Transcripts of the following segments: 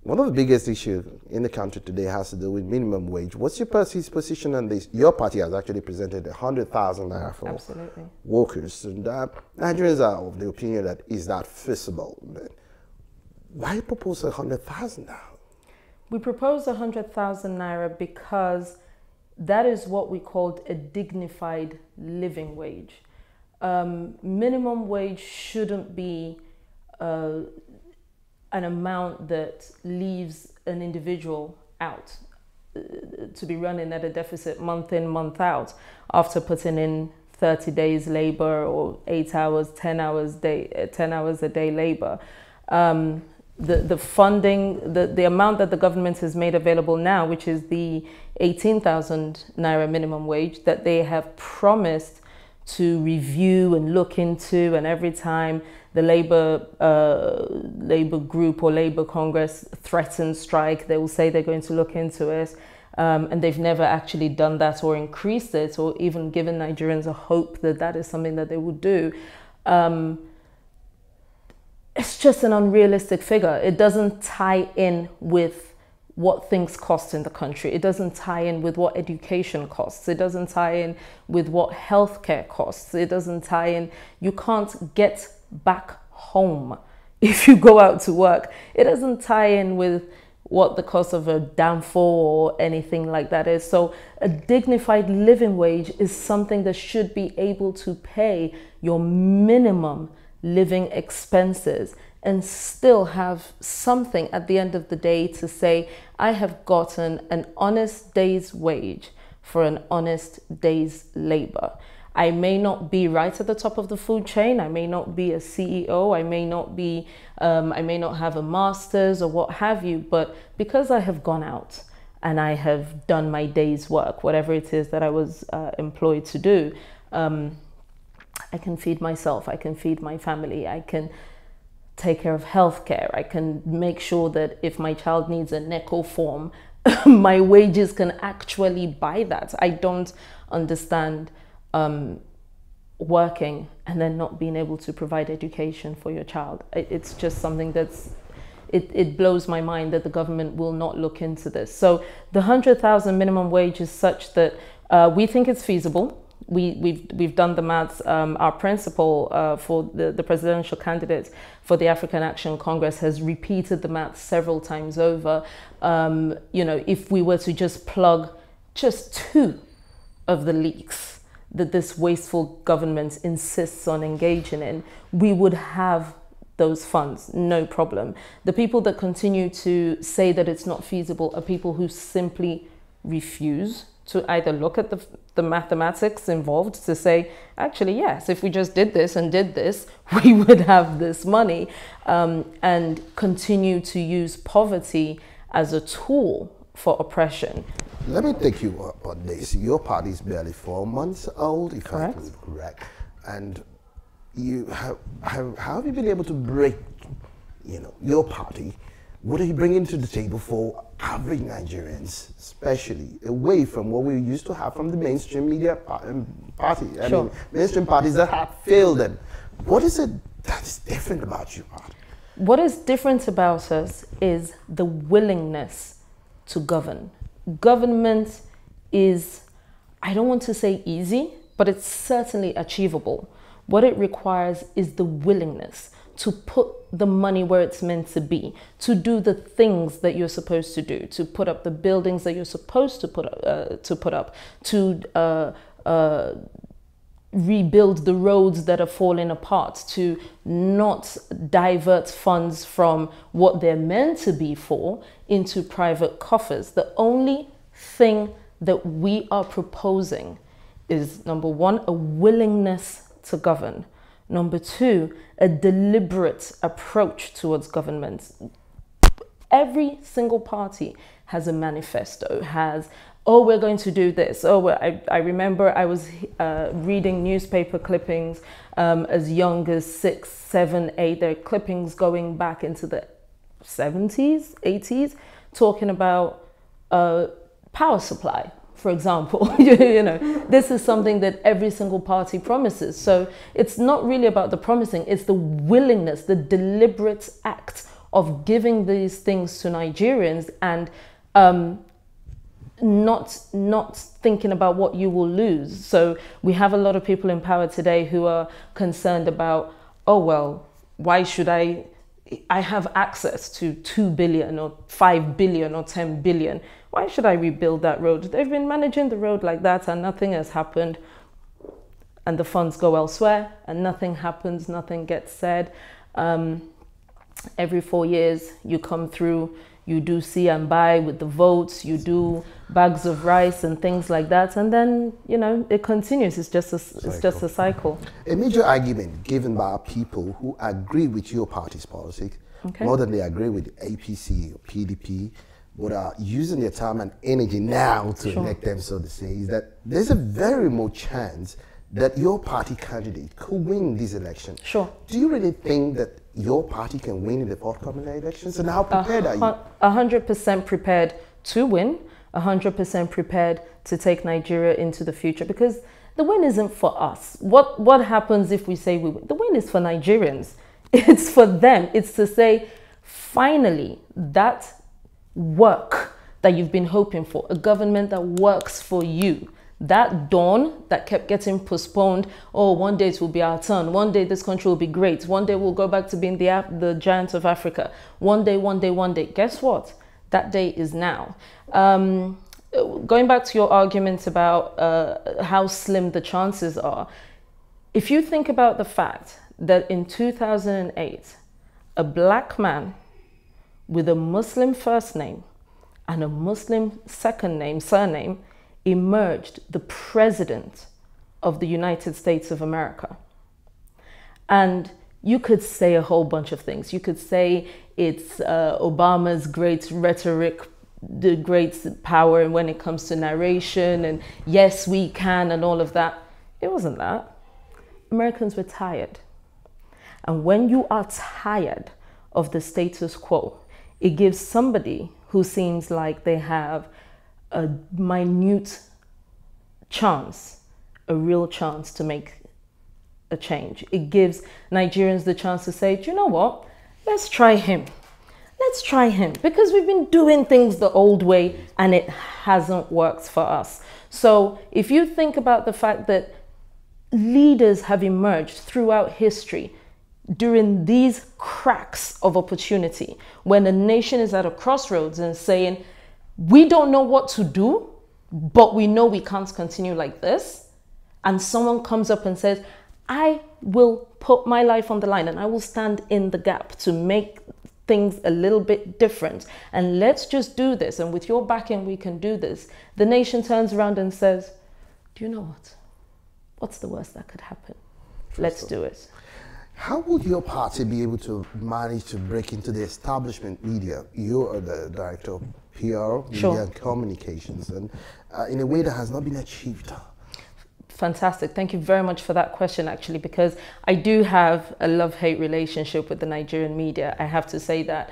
One of the biggest issues in the country today has to do with minimum wage. What's your party's position on this? Your party has actually presented 100,000 naira for Absolutely. workers. And Nigerians are of the opinion that is that feasible. Why propose 100,000 now? We propose 100,000 naira because that is what we called a dignified living wage. Minimum wage shouldn't be an amount that leaves an individual out to be running at a deficit month in, month out after putting in 30 days labor or 8 hours, 10 hours a day labor. The funding, the amount that the government has made available now, which is the 18,000 naira minimum wage that they have promised to review and look into, and every time the Labour group or Labour Congress threatens strike, they will say they're going to look into it. And they've never actually done that or increased it or even given Nigerians a hope that that is something that they would do. It's just an unrealistic figure. It doesn't tie in with what things cost in the country. It doesn't tie in with what education costs. It doesn't tie in with what healthcare costs. It doesn't tie in. You can't get back home if you go out to work. It doesn't tie in with what the cost of a danfo or anything like that is. So a dignified living wage is something that should be able to pay your minimum living expenses and still have something at the end of the day to say, I have gotten an honest day's wage for an honest day's labor. I may not be right at the top of the food chain. I may not be a CEO. I may not be, I may not have a master's or what have you, but because I have gone out and I have done my day's work, whatever it is that I was employed to do, I can feed myself. I can feed my family. I can take care of healthcare. I can make sure that if my child needs a NECO form, my wages can actually buy that. I don't understand working and then not being able to provide education for your child. It's just something that's, it blows my mind that the government will not look into this. So the 100,000 minimum wage is such that we think it's feasible. We've done the maths. Our principal for the presidential candidate for the African Action Congress has repeated the maths several times over. You know, if we were to just plug just 2 of the leaks that this wasteful government insists on engaging in, we would have those funds, no problem. The people that continue to say that it's not feasible are people who simply refuse to either look at the mathematics involved to say, actually, yes, if we just did this and did this, we would have this money, and continue to use poverty as a tool for oppression. Let me take you up on this. Your party is barely 4 months old, if I'm correct. And you how have you been able to break, you know, your party? What are you bringing to the table for average Nigerians, especially away from what we used to have from the mainstream media party? I mean, mainstream parties that have failed them. What is it that is different about your party? What is different about us is the willingness to govern. Government is, I don't want to say easy, but it's certainly achievable. What it requires is the willingness to put the money where it's meant to be, to do the things that you're supposed to do, to put up the buildings that you're supposed to put up, to rebuild the roads that are falling apart, to not divert funds from what they're meant to be for into private coffers. The only thing that we are proposing is, number 1, a willingness to govern. Number 2, a deliberate approach towards government. Every single party has a manifesto, has, oh, we're going to do this. Oh, well, I remember I was reading newspaper clippings as young as 6, 7, 8. There are clippings going back into the 70s, 80s, talking about power supply, for example. You know, this is something that every single party promises. So it's not really about the promising, it's the willingness, the deliberate act of giving these things to Nigerians and not thinking about what you will lose. So we have a lot of people in power today who are concerned about, oh, well, why should I have access to 2 billion or 5 billion or 10 billion. Why should I rebuild that road? They've been managing the road like that and nothing has happened. And the funds go elsewhere and nothing happens, nothing gets said. Every 4 years you come through, you do see and buy with the votes, you do bags of rice and things like that. And then, you know, it continues. It's just a cycle. A major argument given by people who agree with your party's politics, more than they agree with APC or PDP, but are using their time and energy now to elect them, so to say, is that there's a very remote chance that your party candidate could win this election. Sure. Do you really think that your party can win in the forthcoming elections? And how prepared are you? 100% prepared to win, 100% prepared to take Nigeria into the future, because the win isn't for us. What happens if we say we win? The win is for Nigerians. It's for them. It's to say, finally, that work that you've been hoping for, a government that works for you, that dawn that kept getting postponed, oh, one day it will be our turn, one day this country will be great, one day we'll go back to being the giant of Africa, one day, guess what? That day is now. Going back to your argument about how slim the chances are, if you think about the fact that in 2008, a black man with a Muslim first name and a Muslim surname, emerged the president of the United States of America. And you could say a whole bunch of things. You could say it's Obama's great rhetoric, the great power when it comes to narration, and yes, we can, and all of that. It wasn't that. Americans were tired. And when you are tired of the status quo, it gives somebody who seems like they have a minute chance, a real chance to make a change. It gives Nigerians the chance to say, do you know what? Let's try him. Let's try him, because we've been doing things the old way and it hasn't worked for us. So if you think about the fact that leaders have emerged throughout history during these cracks of opportunity, when a nation is at a crossroads and saying, we don't know what to do, but we know we can't continue like this. And someone comes up and says, I will put my life on the line and I will stand in the gap to make things a little bit different. And let's just do this. And with your backing, we can do this. The nation turns around and says, do you know what? What's the worst that could happen? Let's do it. How would your party be able to manage to break into the establishment media? You are the director of PR, media and communications, and in a way that has not been achieved. Fantastic. Thank you very much for that question, actually, because I do have a love-hate relationship with the Nigerian media. I have to say that.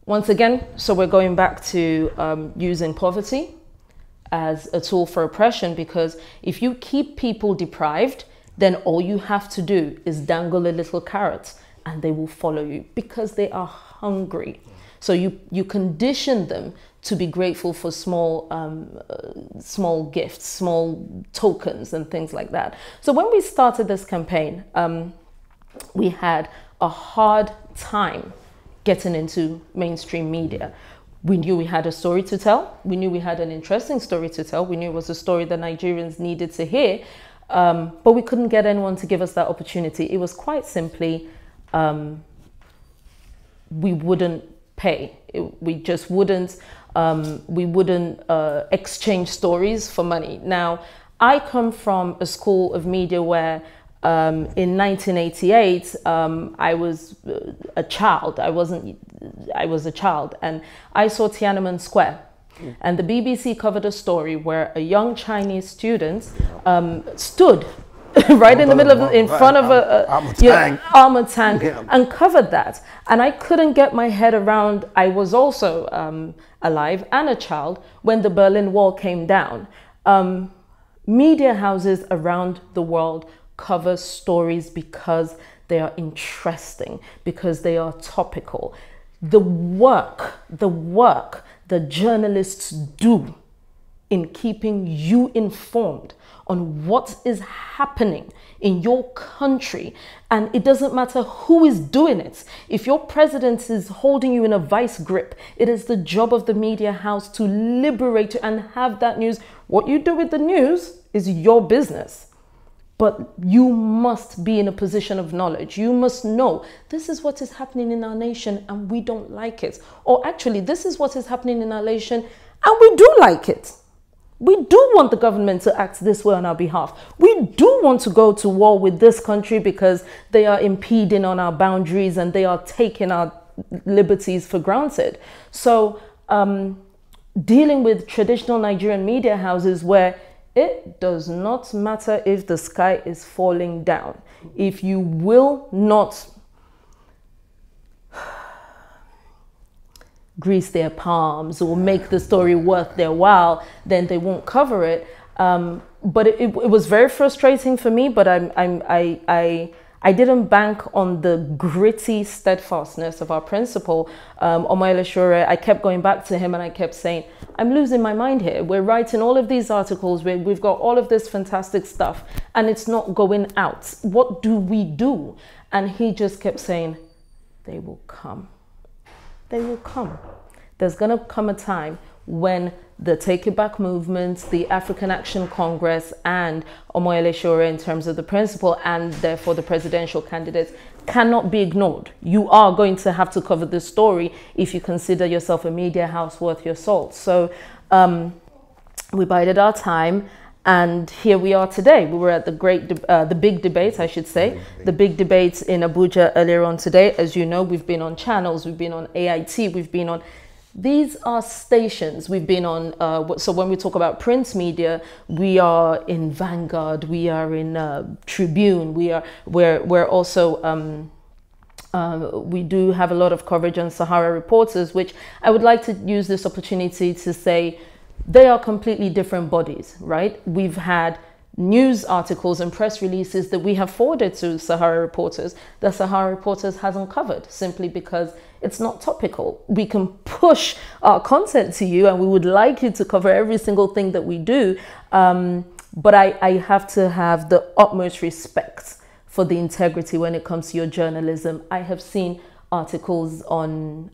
Once again, so we're going back to using poverty as a tool for oppression, because if you keep people deprived, then all you have to do is dangle a little carrot and they will follow you because they are hungry. So you condition them to be grateful for small gifts, small tokens and things like that. So when we started this campaign, we had a hard time getting into mainstream media. We knew we had a story to tell. We knew we had an interesting story to tell. We knew it was a story that Nigerians needed to hear. But we couldn't get anyone to give us that opportunity. It was quite simply, we wouldn't pay. We just wouldn't, exchange stories for money. Now, I come from a school of media where in 1988, I was a child. I was a child, and I saw Tiananmen Square. And the BBC covered a story where a young Chinese student stood right in the middle of, in front of armored tank and covered that. And I couldn't get my head around, I was also alive and a child when the Berlin Wall came down. Media houses around the world cover stories because they are interesting, because they are topical. The work that journalists do in keeping you informed on what is happening in your country, and it doesn't matter who is doing it. If your president is holding you in a vice grip, it is the job of the media house to liberate you and have that news. What you do with the news is your business. But you must be in a position of knowledge. You must know this is what is happening in our nation and we don't like it. Or actually, this is what is happening in our nation and we do like it. We do want the government to act this way on our behalf. We do want to go to war with this country because they are impeding on our boundaries and they are taking our liberties for granted. So dealing with traditional Nigerian media houses where it does not matter if the sky is falling down. If you will not grease their palms or make the story worth their while, then they won't cover it. But it was very frustrating for me, but I didn't bank on the gritty steadfastness of our principal, Omoyele. I kept going back to him and I kept saying, I'm losing my mind here. We're writing all of these articles, we've got all of this fantastic stuff, and it's not going out. What do we do? And he just kept saying, they will come. They will come. There's going to come a time when the Take It Back movement, the African Action Congress, and Omoyele in terms of the principal and therefore the presidential candidates cannot be ignored. You are going to have to cover this story if you consider yourself a media house worth your salt. So we bided our time, and here we are today. We were at the big debate, I should say, the big debate in Abuja earlier on today. As you know, we've been on channels, we've been on AIT, we've been on. These are stations we've been on. So when we talk about print media, we are in Vanguard, we are in Tribune, we're also we do have a lot of coverage on Sahara Reporters, which I would like to use this opportunity to say they are completely different bodies, right? We've had news articles and press releases that we have forwarded to Sahara Reporters that Sahara Reporters hasn't covered simply because it's not topical. We can push our content to you and we would like you to cover every single thing that we do. But I have to have the utmost respect for the integrity when it comes to your journalism. I have seen articles on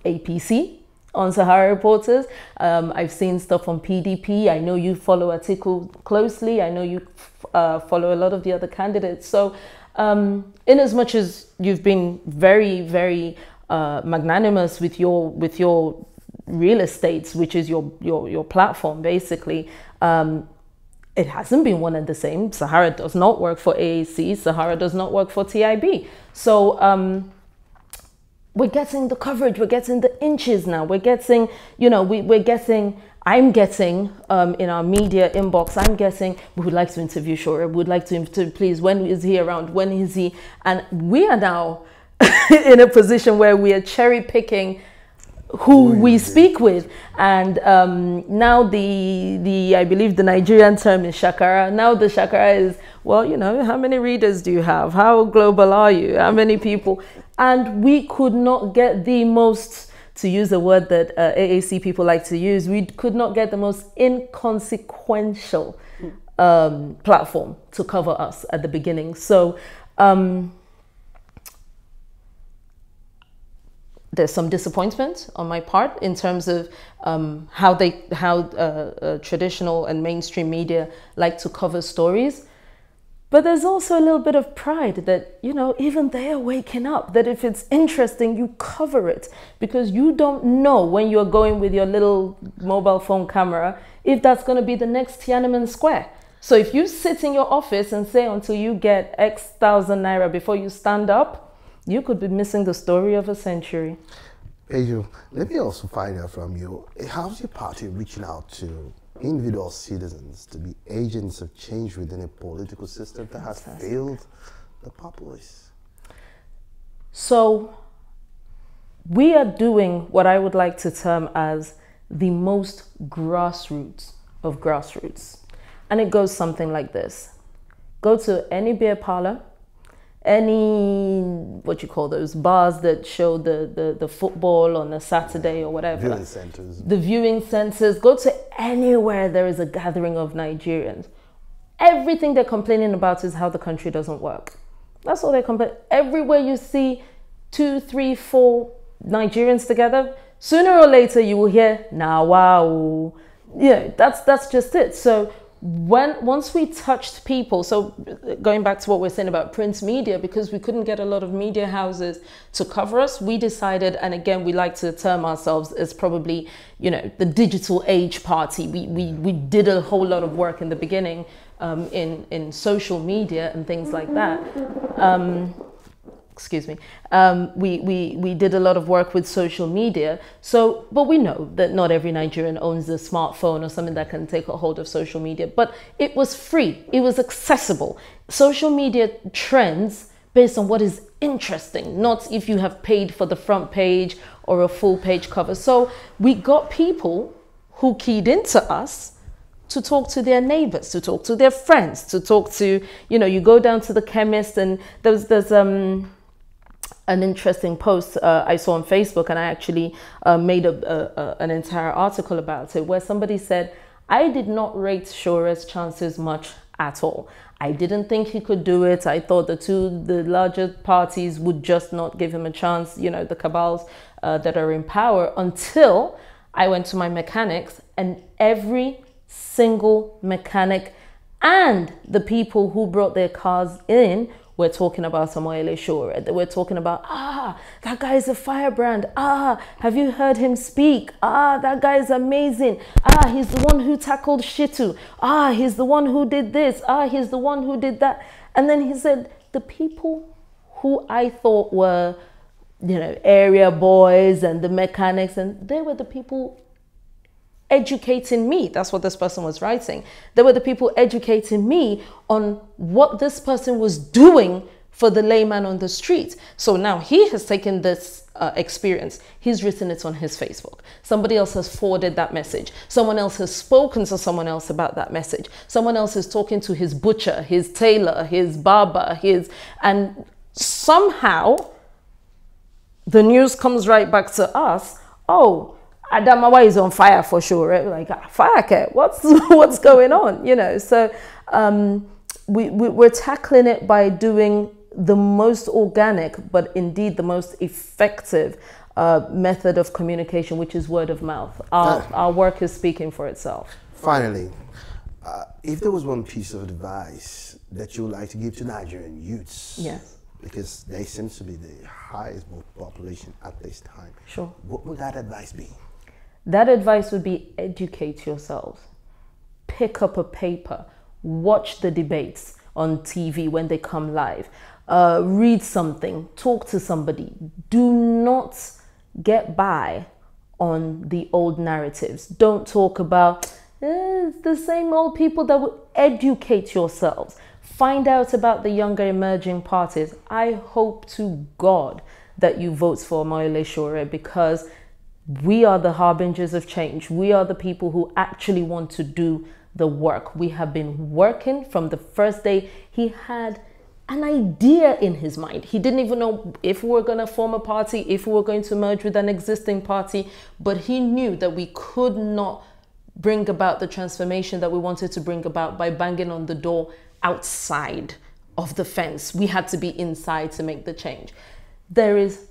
APC, on Sahara Reporters. I've seen stuff on PDP. I know you follow Atiku closely. I know you follow a lot of the other candidates. So in as much as you've been very, very magnanimous with your real estates, which is your platform, basically, it hasn't been one and the same. Sahara does not work for AAC. Sahara does not work for TIB. So we're getting the coverage, we're getting the inches now. We're getting, you know, I'm getting in our media inbox, I'm getting, we would like to interview Shora, we would like to interview, please, when is he around, when is he? And we are now in a position where we are cherry picking who we speak with. And now I believe the Nigerian term is shakara. Now the shakara is, well, you know, how many readers do you have? How global are you? How many people? And we could not get the most, to use a word that AAC people like to use, we could not get the most inconsequential platform to cover us at the beginning. So there's some disappointment on my part in terms of how traditional and mainstream media like to cover stories. But there's also a little bit of pride that, you know, even they are waking up, that if it's interesting, you cover it, because you don't know when you're going with your little mobile phone camera if that's going to be the next Tiananmen Square. So if you sit in your office and say until you get X thousand naira before you stand up, you could be missing the story of a century. Eju, let me also find out from you, how's your party reaching out to individual citizens to be agents of change within a political system that has failed the populace? So we are doing what I would like to term as the most grassroots of grassroots. And it goes something like this. Go to any beer parlor, any, what you call those bars that show the football on a Saturday or whatever. Viewing centers. The viewing centers. Go to anywhere there is a gathering of Nigerians. Everything they're complaining about is how the country doesn't work. That's all they complain. Everywhere you see 2, 3, 4 Nigerians together, sooner or later you will hear, "Nah, wow." Yeah, that's just it. So once we touched people, so going back to what we're saying about print media, because we couldn't get a lot of media houses to cover us, we decided, and again, we like to term ourselves as probably, you know, the digital age party. We did a whole lot of work in the beginning in social media and things like that. Excuse me. We did a lot of work with social media. So, but we know that not every Nigerian owns a smartphone or something that can take a hold of social media. But it was free. It was accessible. Social media trends based on what is interesting, not if you have paid for the front page or a full page cover. So we got people who keyed into us to talk to their neighbors, to talk to their friends, to talk to, you know, you go down to the chemist, and there's an interesting post I saw on Facebook, and I actually made an entire article about it, where somebody said, "I did not rate Shore's chances much at all. I didn't think he could do it. I thought the larger parties would just not give him a chance, you know, the cabals that are in power, until I went to my mechanics, and every single mechanic and the people who brought their cars in were talking about Omoyele Sowore. They were talking about, that guy is a firebrand. Have you heard him speak? That guy is amazing. He's the one who tackled Shitu. He's the one who did this. He's the one who did that." And then he said, the people who I thought were, you know, area boys and the mechanics, and they were the people educating me. That's what this person was writing. They were the people educating me on what this person was doing for the layman on the street. So now he has taken this experience. He's written it on his Facebook. Somebody else has forwarded that message. Someone else has spoken to someone else about that message. Someone else is talking to his butcher, his tailor, his barber, and somehow the news comes right back to us. "Oh, Adamawa is on fire for sure." Right? Like, fire care? What's going on? You know, so we're tackling it by doing the most organic, but indeed the most effective method of communication, which is word of mouth. Our work is speaking for itself. Finally, if there was one piece of advice that you would like to give to Nigerian youths, yes, because they seem to be the highest population at this time, sure, what would that advice be? That advice would be, educate yourselves. Pick up a paper. Watch the debates on TV when they come live. Read something. Talk to somebody. Do not get by on the old narratives. Don't talk about it's the same old people. That will educate yourselves. Find out about the younger emerging parties. I hope to God that you vote for Omoyele Sowore, because we are the harbingers of change. We are the people who actually want to do the work. We have been working from the first day. He had an idea in his mind. He didn't even know if we were going to form a party, if we were going to merge with an existing party, but he knew that we could not bring about the transformation that we wanted to bring about by banging on the door outside of the fence. We had to be inside to make the change. There is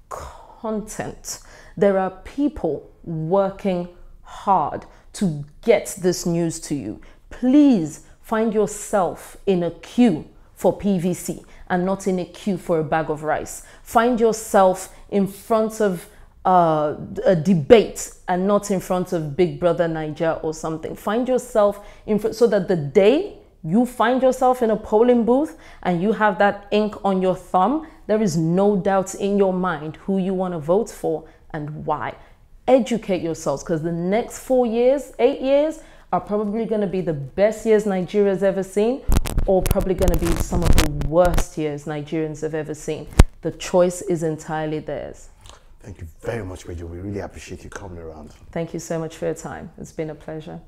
content. There are people working hard to get this news to you. Please find yourself in a queue for PVC and not in a queue for a bag of rice. Find yourself in front of a debate and not in front of Big Brother Niger or something. Find yourself in front, so that the day you find yourself in a polling booth and you have that ink on your thumb, there is no doubt in your mind who you want to vote for and why. Educate yourselves, because the next 4 years, 8 years are probably going to be the best years Nigeria's ever seen, or probably going to be some of the worst years Nigerians have ever seen. The choice is entirely theirs. Thank you very much, Rachel. We really appreciate you coming around. Thank you so much for your time. It's been a pleasure.